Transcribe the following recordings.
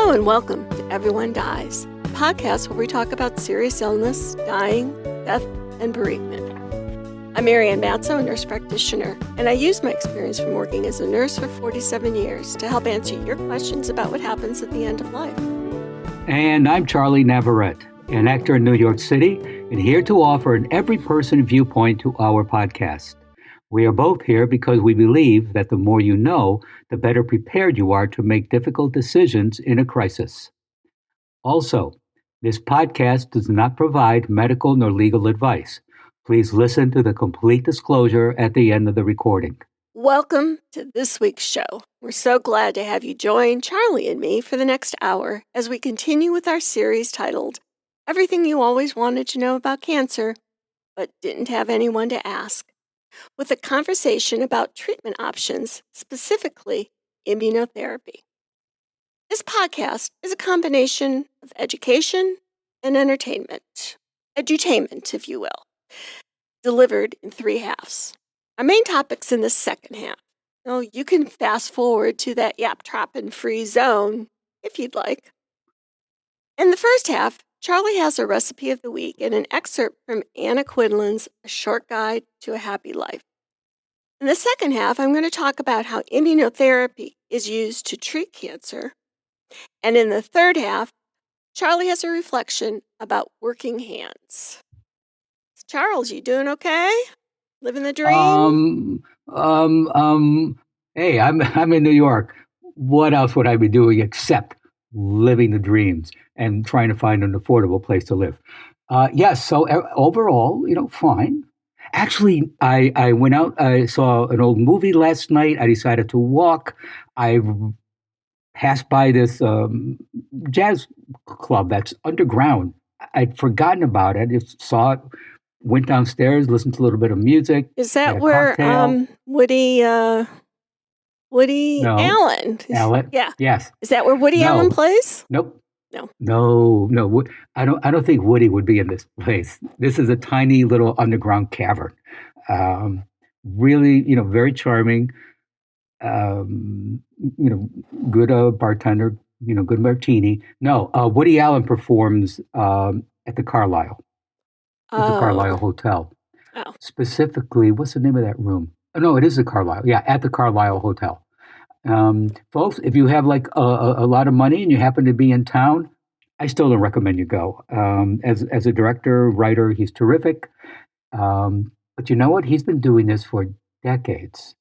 Hello and welcome to Everyone Dies, a podcast where we talk about serious illness, dying, death, and bereavement. I'm Marianne Matzo, a nurse practitioner, and I use my experience from working as a nurse for 47 years to help answer your questions about what happens at the end of life. And I'm Charlie Navarrete, an actor in New York City, and here to offer an every-person viewpoint to our podcast. We are both here because we believe that the more you know, the better prepared you are to make difficult decisions in a crisis. Also, this podcast does not provide medical nor legal advice. Please listen to the complete disclosure at the end of the recording. Welcome to this week's show. We're so glad to have you join Charlie and me for the next hour as we continue with our series titled Everything You Always Wanted to Know About Cancer, but Didn't Have Anyone to Ask, with a conversation about treatment options, specifically immunotherapy. This podcast is a combination of education and entertainment, edutainment, if you will, delivered in 3 halves. Our main topic's in the second half. So you can fast forward to that yap-troppin' free zone if you'd like. In the first half, Charlie has a recipe of the week and an excerpt from Anna Quindlen's A Short Guide to a Happy Life. In the second half, I'm going to talk about how immunotherapy is used to treat cancer. And in the third half, Charlie has a reflection about working hands. Charles, you doing okay? Living the dream? Hey, I'm in New York. What else would I be doing except living the dreams and trying to find an affordable place to live? Yes, so overall, fine. Actually, I went out, I saw an old movie last night. I decided to walk. I passed by this jazz club that's underground. I'd forgotten about it. I just saw it, went downstairs, listened to a little bit of music. Is that where Woody Allen? Allen? Yeah. Yes. Is that where Woody Allen plays? Nope. No. No. I don't think Woody would be in this place. This is a tiny little underground cavern. Really, very charming. Good bartender. Good martini. No, Woody Allen performs at the Carlisle. At the Carlisle Hotel. Oh. Specifically, what's the name of that room? Oh, no, it is the Carlisle. Yeah, at the Carlisle Hotel. Folks, if you have like a lot of money and you happen to be in town, I still don't recommend you go. As a director, writer, he's terrific. But you know what? He's been doing this for decades.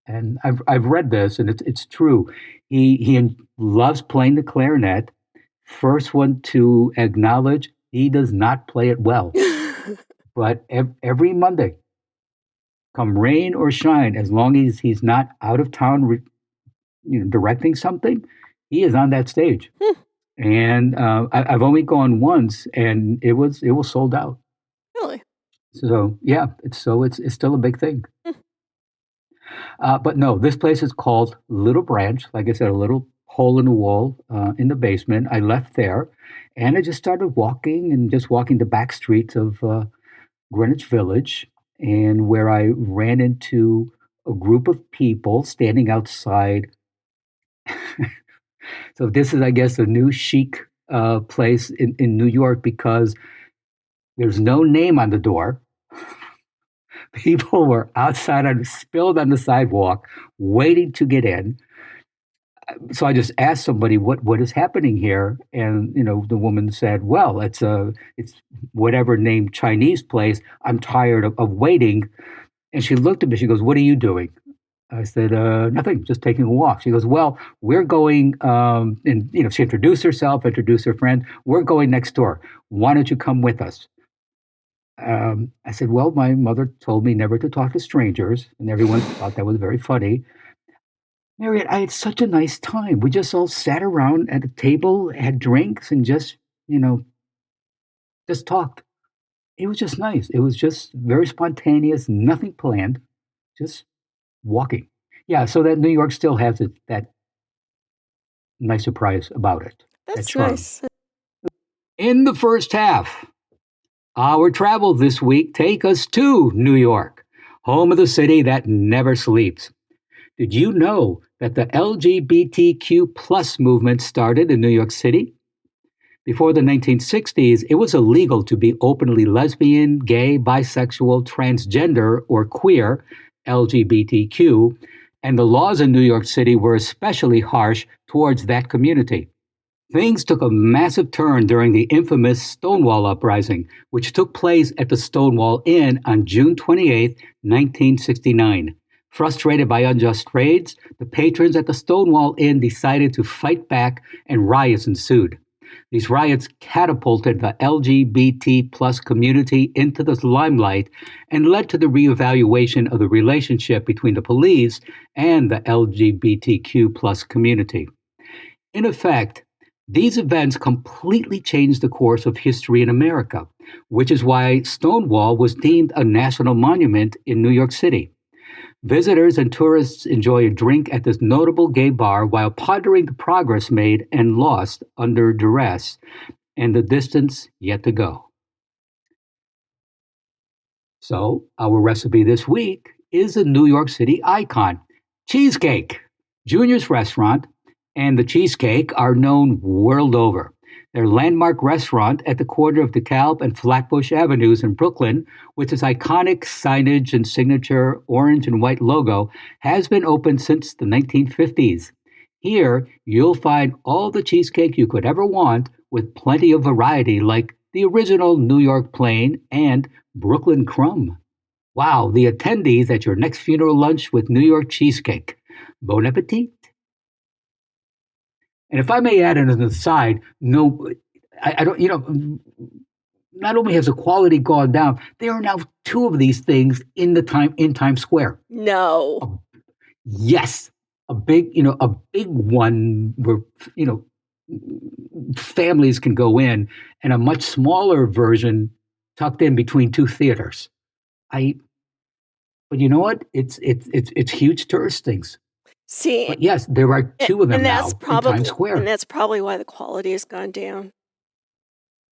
And I've read this, and it's true. He loves playing the clarinet. First one to acknowledge he does not play it well. But every Monday, come rain or shine, as long as he's not out of town directing something, he is on that stage. And I've only gone once, and it was sold out. Really? So yeah, it's still a big thing. But no, this place is called Little Branch. Like I said, a little hole in the wall in the basement. I left there, and I just started walking the back streets of Greenwich Village, and where I ran into a group of people standing outside. So this is, I guess, a new chic place in New York because there's no name on the door. People were outside spilled on the sidewalk, waiting to get in. So I just asked somebody, what is happening here? And, the woman said, well, it's whatever named Chinese place. I'm tired of waiting. And she looked at me, she goes, what are you doing? I said, nothing, just taking a walk. She goes, well, we're going, and, she introduced herself, introduced her friend. We're going next door. Why don't you come with us? I said, well, my mother told me never to talk to strangers, and everyone thought that was very funny. Marriott, I had such a nice time. We just all sat around at a table, had drinks, and just talked. It was just nice. It was just very spontaneous, nothing planned, just walking. Yeah, so that New York still has that nice surprise about it. That's nice. In the first half, our travel this week take us to New York, home of the city that never sleeps. Did you know that the LGBTQ plus movement started in New York City? Before the 1960s, it was illegal to be openly lesbian, gay, bisexual, transgender, or queer, LGBTQ, and the laws in New York City were especially harsh towards that community. Things took a massive turn during the infamous Stonewall Uprising, which took place at the Stonewall Inn on June 28, 1969. Frustrated by unjust raids, the patrons at the Stonewall Inn decided to fight back, and riots ensued. These riots catapulted the LGBT plus community into the limelight and led to the reevaluation of the relationship between the police and the LGBTQ plus community. In effect, these events completely changed the course of history in America, which is why Stonewall was deemed a national monument in New York City. Visitors and tourists enjoy a drink at this notable gay bar while pondering the progress made and lost under duress and the distance yet to go. So, our recipe this week is a New York City icon, Cheesecake. Junior's restaurant and the Cheesecake are known world over. Their landmark restaurant at the corner of DeKalb and Flatbush Avenues in Brooklyn, with its iconic signage and signature orange and white logo, has been open since the 1950s. Here, you'll find all the cheesecake you could ever want, with plenty of variety like the original New York plain and Brooklyn crumb. Wow, the attendees at your next funeral lunch with New York Cheesecake. Bon appetit. And if I may add an aside, I don't, not only has the quality gone down, there are now two of these things in Times Square. No. Yes, a big one where, families can go in, and a much smaller version tucked in between two theaters. But you know what? It's huge tourist things. See, but yes, there are two of them now in Times Square. And that's probably why the quality has gone down.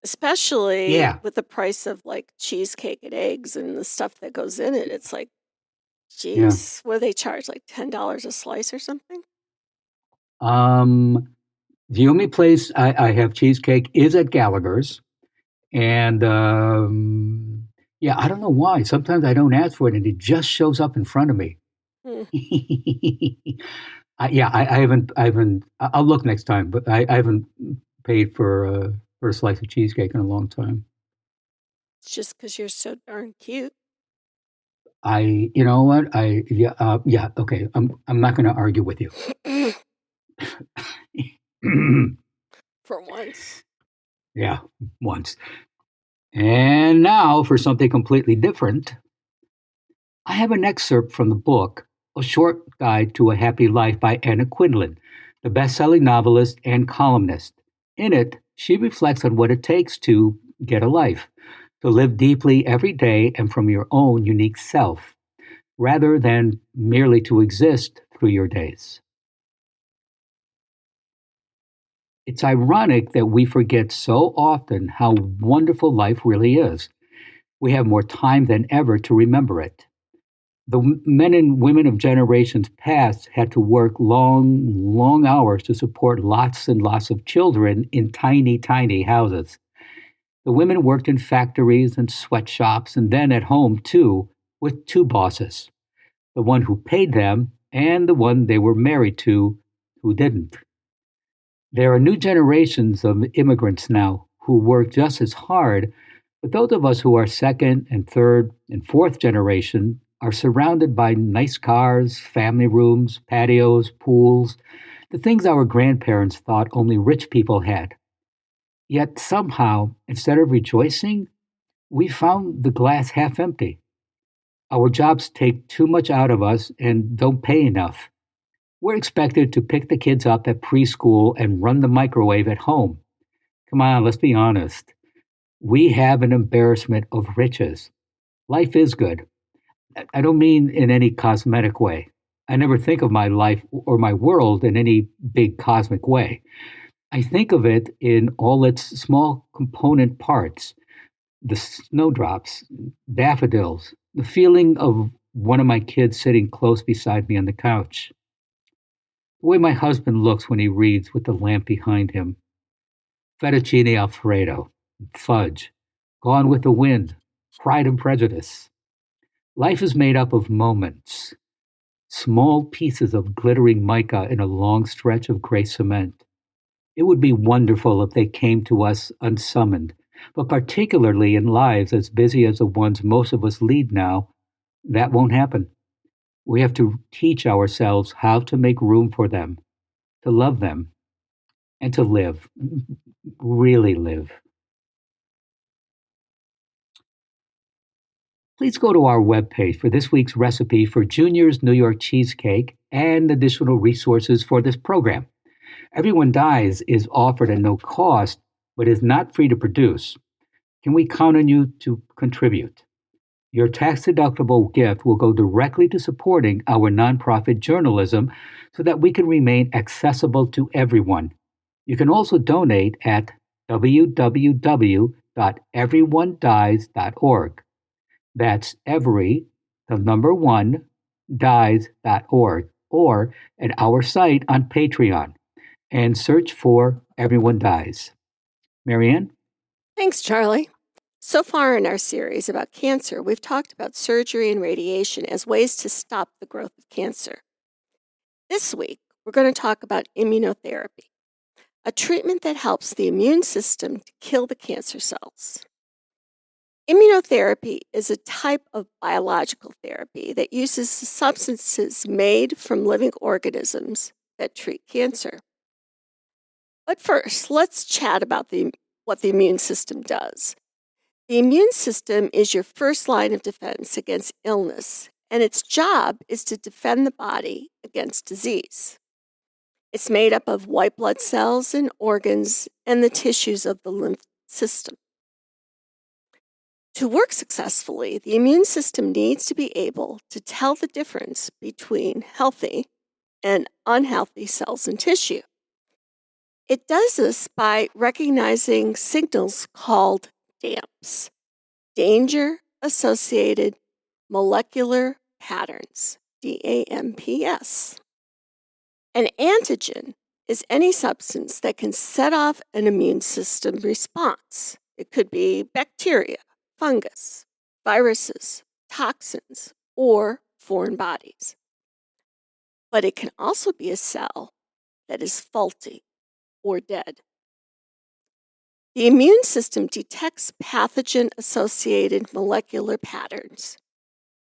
Especially with the price of like cheesecake and eggs and the stuff that goes in it. It's like, geez, what do they charge? Like $10 a slice or something? The only place I have cheesecake is at Gallagher's. And I don't know why. Sometimes I don't ask for it and it just shows up in front of me. I haven't. I'll look next time, but I haven't paid for a slice of cheesecake in a long time. It's just because you're so darn cute. You know what? Okay. I'm not going to argue with you. For once. Yeah, once. And now for something completely different. I have an excerpt from the book, A Short Guide to a Happy Life by Anna Quindlen, the best-selling novelist and columnist. In it, she reflects on what it takes to get a life, to live deeply every day and from your own unique self, rather than merely to exist through your days. It's ironic that we forget so often how wonderful life really is. We have more time than ever to remember it. The men and women of generations past had to work long, long hours to support lots and lots of children in tiny, tiny houses. The women worked in factories and sweatshops and then at home, too, with two bosses, the one who paid them and the one they were married to who didn't. There are new generations of immigrants now who work just as hard, but those of us who are second and third and fourth generation are surrounded by nice cars, family rooms, patios, pools, the things our grandparents thought only rich people had. Yet somehow, instead of rejoicing, we found the glass half empty. Our jobs take too much out of us and don't pay enough. We're expected to pick the kids up at preschool and run the microwave at home. Come on, let's be honest. We have an embarrassment of riches. Life is good. I don't mean in any cosmetic way. I never think of my life or my world in any big cosmic way. I think of it in all its small component parts. The snowdrops, daffodils, the feeling of one of my kids sitting close beside me on the couch. The way my husband looks when he reads with the lamp behind him. Fettuccine Alfredo, fudge, Gone with the Wind, Pride and Prejudice. Life is made up of moments, small pieces of glittering mica in a long stretch of gray cement. It would be wonderful if they came to us unsummoned, but particularly in lives as busy as the ones most of us lead now, that won't happen. We have to teach ourselves how to make room for them, to love them, and to live, really live. Please go to our webpage for this week's recipe for Junior's New York Cheesecake and additional resources for this program. Everyone Dies is offered at no cost, but is not free to produce. Can we count on you to contribute? Your tax-deductible gift will go directly to supporting our nonprofit journalism so that we can remain accessible to everyone. You can also donate at www.everyonedies.org. That's every, the number one, dies.org, or at our site on Patreon, and search for Everyone Dies. Marianne? Thanks, Charlie. So far in our series about cancer, we've talked about surgery and radiation as ways to stop the growth of cancer. This week, we're going to talk about immunotherapy, a treatment that helps the immune system to kill the cancer cells. Immunotherapy is a type of biological therapy that uses substances made from living organisms that treat cancer. But first, let's chat about what the immune system does. The immune system is your first line of defense against illness, and its job is to defend the body against disease. It's made up of white blood cells and organs and the tissues of the lymph system. To work successfully, the immune system needs to be able to tell the difference between healthy and unhealthy cells and tissue. It does this by recognizing signals called DAMPs, Danger-Associated Molecular Patterns, DAMPs. An antigen is any substance that can set off an immune system response. It could be bacteria, fungus, viruses, toxins, or foreign bodies. But it can also be a cell that is faulty or dead. The immune system detects pathogen-associated molecular patterns,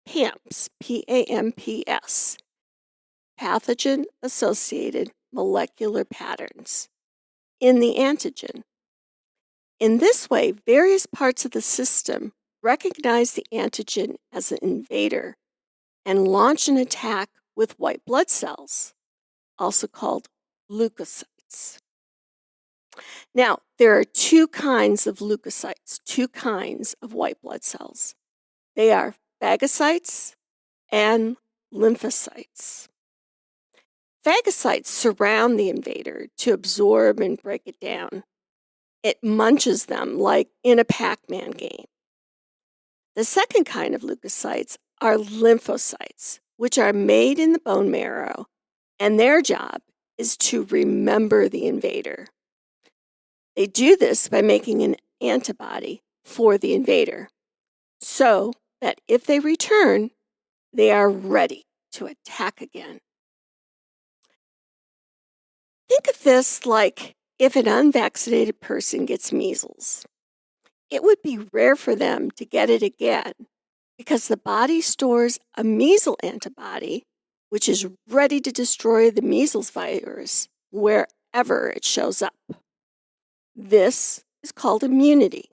PAMPs, P-A-M-P-S, pathogen-associated molecular patterns, in the antigen. In this way, various parts of the system recognize the antigen as an invader and launch an attack with white blood cells, also called leukocytes. Now, there are two kinds of leukocytes, two kinds of white blood cells. They are phagocytes and lymphocytes. Phagocytes surround the invader to absorb and break it down. It munches them like in a Pac-Man game. The second kind of leukocytes are lymphocytes, which are made in the bone marrow, and their job is to remember the invader. They do this by making an antibody for the invader, so that if they return, they are ready to attack again. Think of this like if an unvaccinated person gets measles. It would be rare for them to get it again because the body stores a measles antibody, which is ready to destroy the measles virus wherever it shows up. This is called immunity.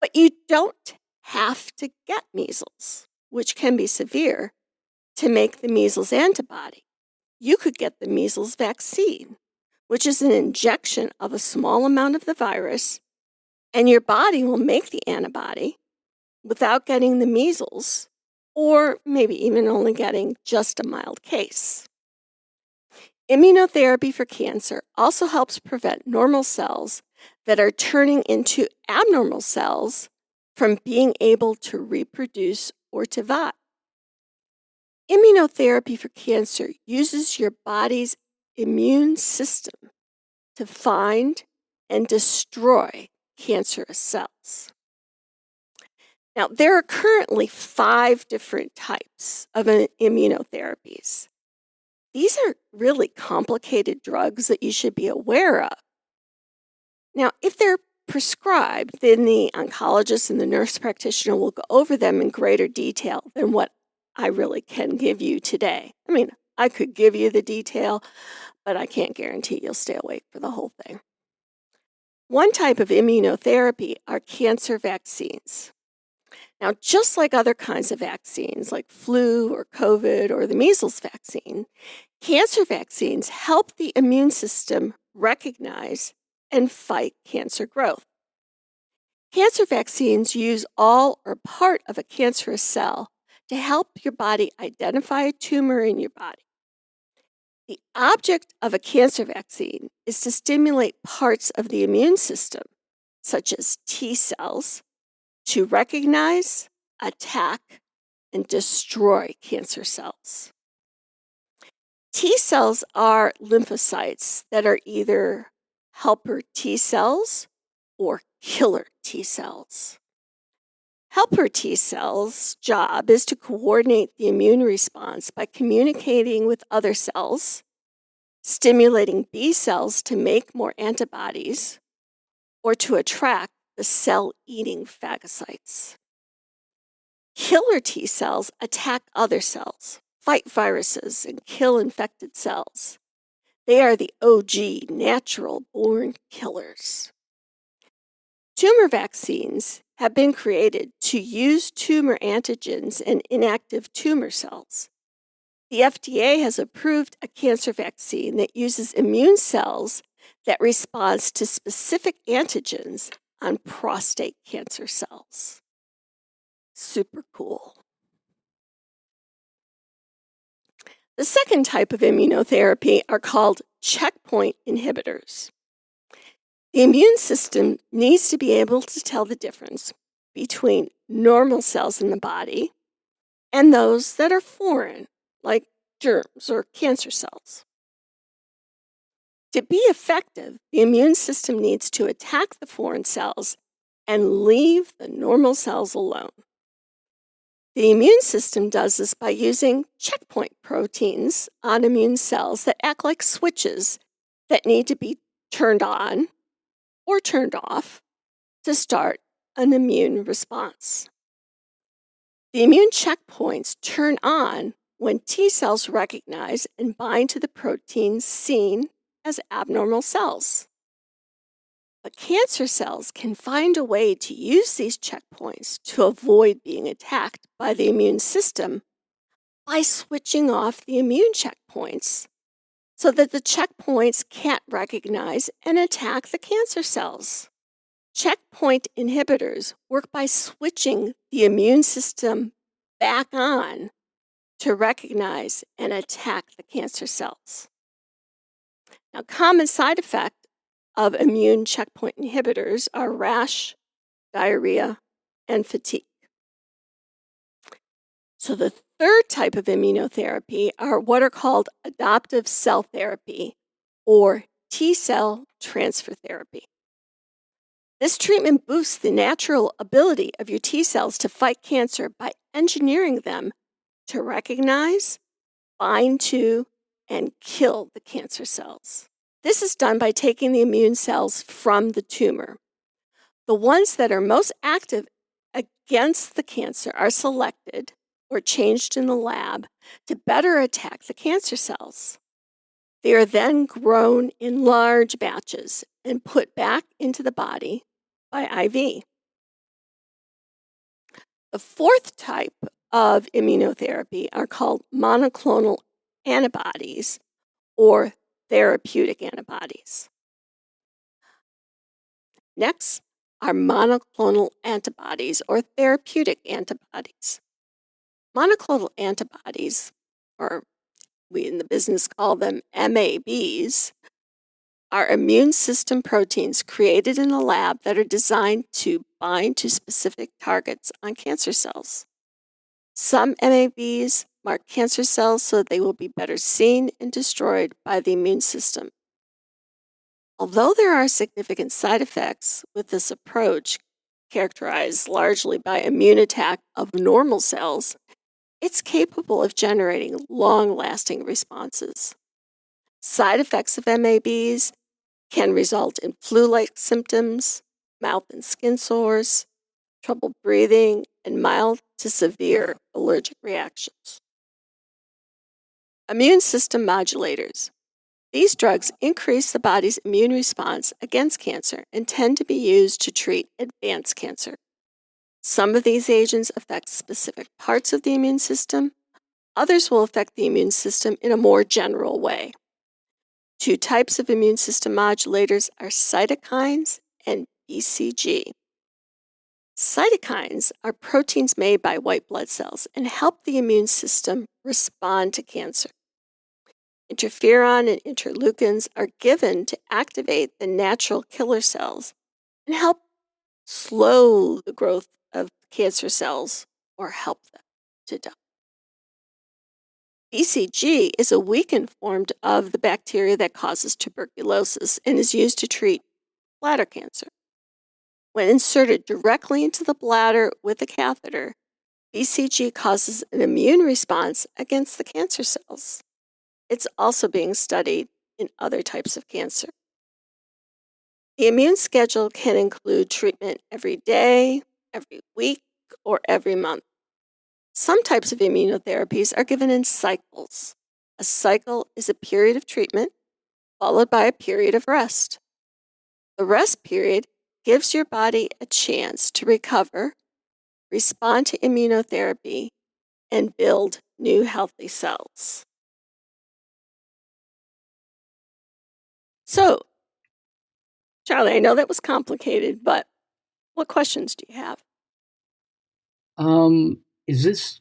But you don't have to get measles, which can be severe, to make the measles antibody. You could get the measles vaccine, which is an injection of a small amount of the virus, and your body will make the antibody without getting the measles, or maybe even only getting just a mild case. Immunotherapy for cancer also helps prevent normal cells that are turning into abnormal cells from being able to reproduce or divide. Immunotherapy for cancer uses your body's immune system to find and destroy cancerous cells. Now, there are currently 5 different types of immunotherapies. These are really complicated drugs that you should be aware of. Now, if they're prescribed, then the oncologist and the nurse practitioner will go over them in greater detail than what I really can give you today. I mean, I could give you the detail, but I can't guarantee you'll stay awake for the whole thing. One type of immunotherapy are cancer vaccines. Now, just like other kinds of vaccines, like flu or COVID or the measles vaccine, cancer vaccines help the immune system recognize and fight cancer growth. Cancer vaccines use all or part of a cancerous cell to help your body identify a tumor in your body. The object of a cancer vaccine is to stimulate parts of the immune system, such as T cells, to recognize, attack, and destroy cancer cells. T cells are lymphocytes that are either helper T cells or killer T cells. Helper T cells' job is to coordinate the immune response by communicating with other cells, stimulating B cells to make more antibodies, or to attract the cell-eating phagocytes. Killer T cells attack other cells, fight viruses, and kill infected cells. They are the OG, natural-born killers. Tumor vaccines have been created to use tumor antigens and inactive tumor cells. The FDA has approved a cancer vaccine that uses immune cells that responds to specific antigens on prostate cancer cells. Super cool. The second type of immunotherapy are called checkpoint inhibitors. The immune system needs to be able to tell the difference between normal cells in the body and those that are foreign, like germs or cancer cells. To be effective, the immune system needs to attack the foreign cells and leave the normal cells alone. The immune system does this by using checkpoint proteins on immune cells that act like switches that need to be turned on or turned off to start an immune response. The immune checkpoints turn on when T cells recognize and bind to the proteins seen as abnormal cells. But cancer cells can find a way to use these checkpoints to avoid being attacked by the immune system by switching off the immune checkpoints so that the checkpoints can't recognize and attack the cancer cells. Checkpoint inhibitors work by switching the immune system back on to recognize and attack the cancer cells. Now, common side effects of immune checkpoint inhibitors are rash, diarrhea, and fatigue. So the third type of immunotherapy are what are called adoptive cell therapy or T cell transfer therapy. This treatment boosts the natural ability of your T cells to fight cancer by engineering them to recognize, bind to, and kill the cancer cells. This is done by taking the immune cells from the tumor. The ones that are most active against the cancer are selected or changed in the lab to better attack the cancer cells. They are then grown in large batches and put back into the body by IV. The fourth type of immunotherapy are called monoclonal antibodies or therapeutic antibodies. Next are monoclonal antibodies or therapeutic antibodies. Monoclonal antibodies, or we in the business call them MABs, are immune system proteins created in a lab that are designed to bind to specific targets on cancer cells. Some MABs mark cancer cells so that they will be better seen and destroyed by the immune system. Although there are significant side effects with this approach, characterized largely by immune attack of normal cells, it's capable of generating long-lasting responses. Side effects of MABs can result in flu-like symptoms, mouth and skin sores, trouble breathing, and mild to severe allergic reactions. Immune system modulators. These drugs increase the body's immune response against cancer and tend to be used to treat advanced cancer. Some of these agents affect specific parts of the immune system. Others will affect the immune system in a more general way. Two types of immune system modulators are cytokines and BCG. Cytokines are proteins made by white blood cells and help the immune system respond to cancer. Interferon and interleukins are given to activate the natural killer cells and help slow the growth of cancer cells or help them to die. BCG is a weakened form of the bacteria that causes tuberculosis and is used to treat bladder cancer. When inserted directly into the bladder with a catheter, BCG causes an immune response against the cancer cells. It's also being studied in other types of cancer. The immune schedule can include treatment every day, every week, or every month. Some types of immunotherapies are given in cycles. A cycle is a period of treatment followed by a period of rest. The rest period gives your body a chance to recover, respond to immunotherapy, and build new healthy cells. So, Charlie, I know that was complicated, but what questions do you have? Is this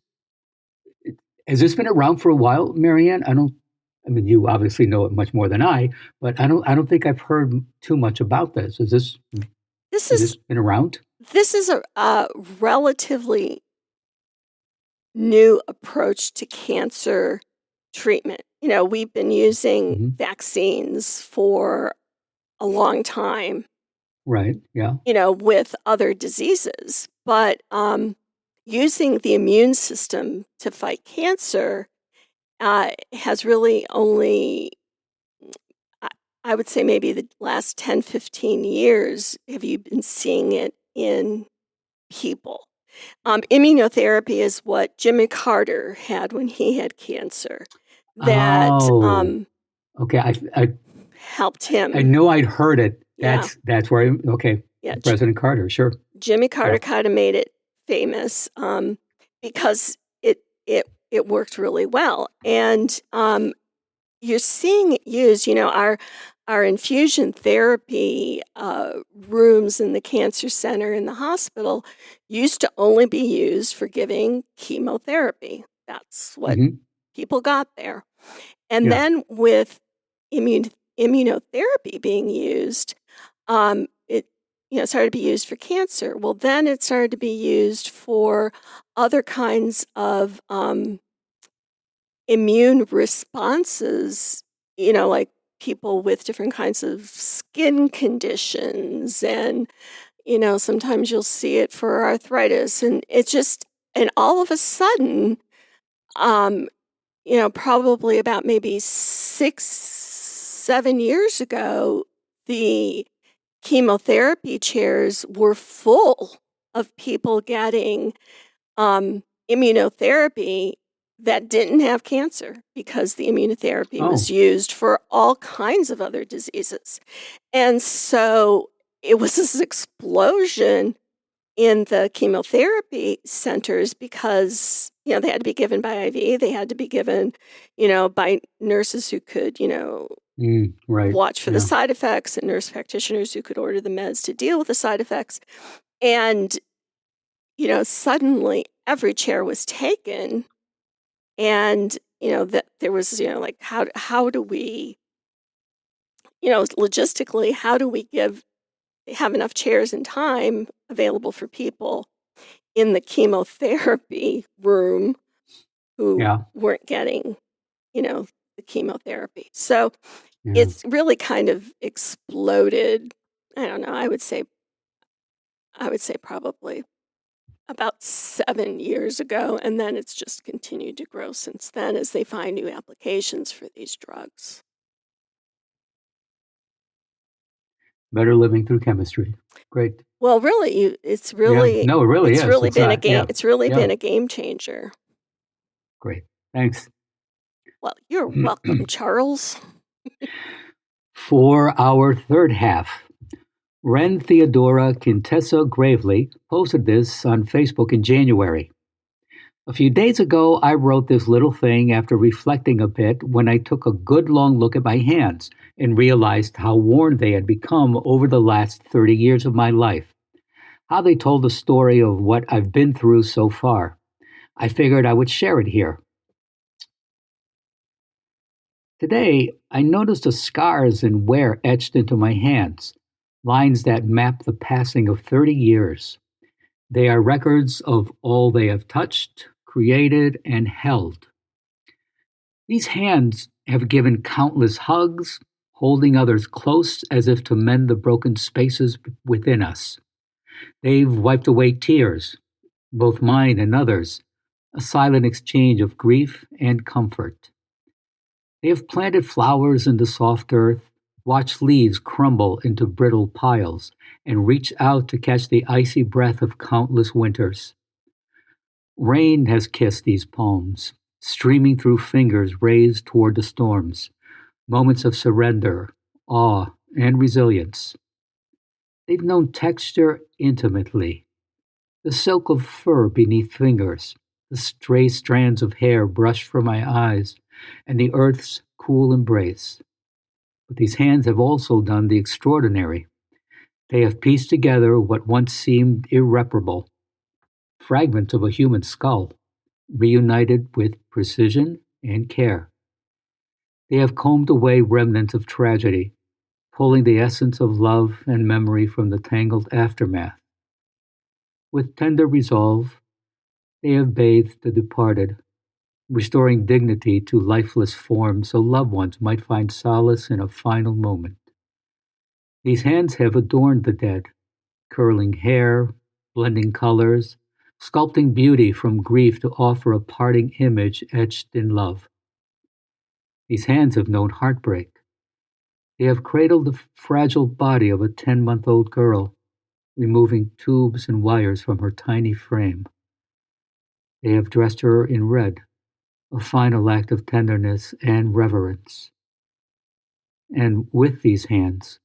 has this been around for a while, Marianne? I mean, you obviously know it much more than I, but I don't think I've heard too much about this. This Has this been around? This is a relatively new approach to cancer treatment. You know, we've been using vaccines for a long time. Right, yeah. You know, with other diseases. But using the immune system to fight cancer has really only, I would say maybe the last 10, 15 years, have you been seeing it in people. Immunotherapy is what Jimmy Carter had when he had cancer. That okay, I helped him. I know I'd heard it. Yeah. That's where President Carter, sure. Jimmy Carter kind of made it famous because it worked really well, and you're seeing it used. You know, our infusion therapy rooms in the cancer center in the hospital used to only be used for giving chemotherapy. That's what people got there. And then with immunotherapy being used, it started to be used for cancer. Well, then it started to be used for other kinds of immune responses, you know, like people with different kinds of skin conditions, and you know, sometimes you'll see it for arthritis, and it's just, and all of a sudden, you know, probably about maybe 6-7 years ago, the chemotherapy chairs were full of people getting immunotherapy that didn't have cancer, because the immunotherapy was used for all kinds of other diseases. And so it was this explosion in the chemotherapy centers because, you know, they had to be given by IV. They had to be given, you know, by nurses who could, you know, watch for the side effects, and nurse practitioners who could order the meds to deal with the side effects. And, you know, suddenly every chair was taken. And, you know, that there was, you know, like, how do we, you know, logistically, how do we have enough chairs and time available for people in the chemotherapy room who Yeah. weren't getting, the chemotherapy. So Yeah. it's really kind of exploded. I don't know. I would say probably about 7 years ago, and then it's just continued to grow since then as they find new applications for these drugs. Better living through chemistry. Great. Well, really, it's really No, it really it's is. really It's been a not. game. Yeah. It's really Yeah. been a game changer. Great. Thanks. Well, you're welcome, Charles. For our third half, Ren Theodora Quintessa Gravely posted this on Facebook in January. A few days ago, I wrote this little thing after reflecting a bit when I took a good long look at my hands and realized how worn they had become over the last 30 years of my life. How they told the story of what I've been through so far. I figured I would share it here. Today, I noticed the scars and wear etched into my hands, lines that map the passing of 30 years. They are records of all they have touched, created, and held. These hands have given countless hugs, holding others close as if to mend the broken spaces within us. They've wiped away tears, both mine and others, a silent exchange of grief and comfort. They have planted flowers into soft earth, watched leaves crumble into brittle piles, and reached out to catch the icy breath of countless winters. Rain has kissed these palms, streaming through fingers raised toward the storms, moments of surrender, awe, and resilience. They've known texture intimately, the silk of fur beneath fingers, the stray strands of hair brushed from my eyes, and the earth's cool embrace. But these hands have also done the extraordinary. They have pieced together what once seemed irreparable, fragments of a human skull, reunited with precision and care. They have combed away remnants of tragedy, pulling the essence of love and memory from the tangled aftermath. With tender resolve, they have bathed the departed, restoring dignity to lifeless forms so loved ones might find solace in a final moment. These hands have adorned the dead, curling hair, blending colors, sculpting beauty from grief to offer a parting image etched in love. These hands have known heartbreak. They have cradled the fragile body of a 10-month-old girl, removing tubes and wires from her tiny frame. They have dressed her in red, a final act of tenderness and reverence. And with these hands,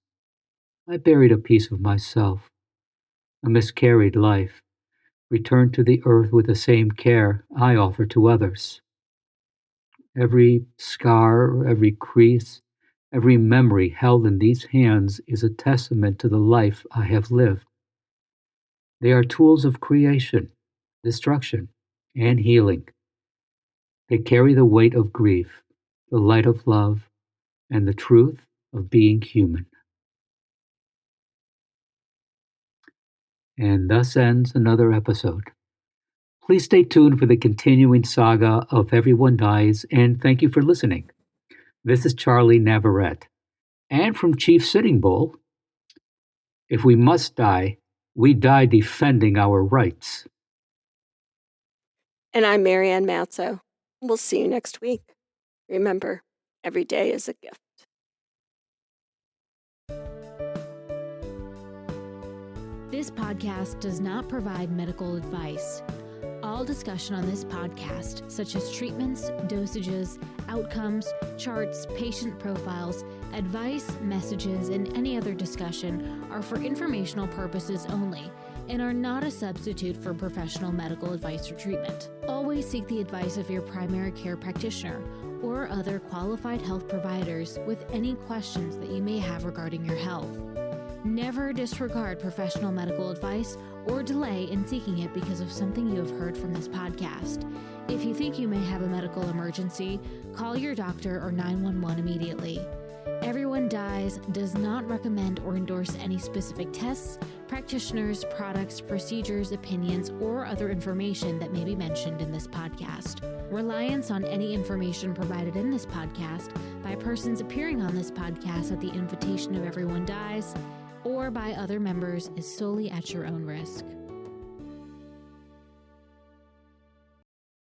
I buried a piece of myself, a miscarried life, returned to the earth with the same care I offer to others. Every scar, every crease, every memory held in these hands is a testament to the life I have lived. They are tools of creation, destruction, and healing. They carry the weight of grief, the light of love, and the truth of being human. And thus ends another episode. Please stay tuned for the continuing saga of Everyone Dies, and thank you for listening. This is Charlie Navarrete. And from Chief Sitting Bull, if we must die, we die defending our rights. And I'm Marianne Matzo. We'll see you next week. Remember, every day is a gift. This podcast does not provide medical advice. All discussion on this podcast, such as treatments, dosages, outcomes, charts, patient profiles, advice, messages, and any other discussion are for informational purposes only and are not a substitute for professional medical advice or treatment. Always seek the advice of your primary care practitioner or other qualified health providers with any questions that you may have regarding your health. Never disregard professional medical advice or delay in seeking it because of something you have heard from this podcast. If you think you may have a medical emergency, call your doctor or 911 immediately. Everyone Dies does not recommend or endorse any specific tests, practitioners, products, procedures, opinions, or other information that may be mentioned in this podcast. Reliance on any information provided in this podcast by persons appearing on this podcast at the invitation of Everyone Dies or by other members is solely at your own risk.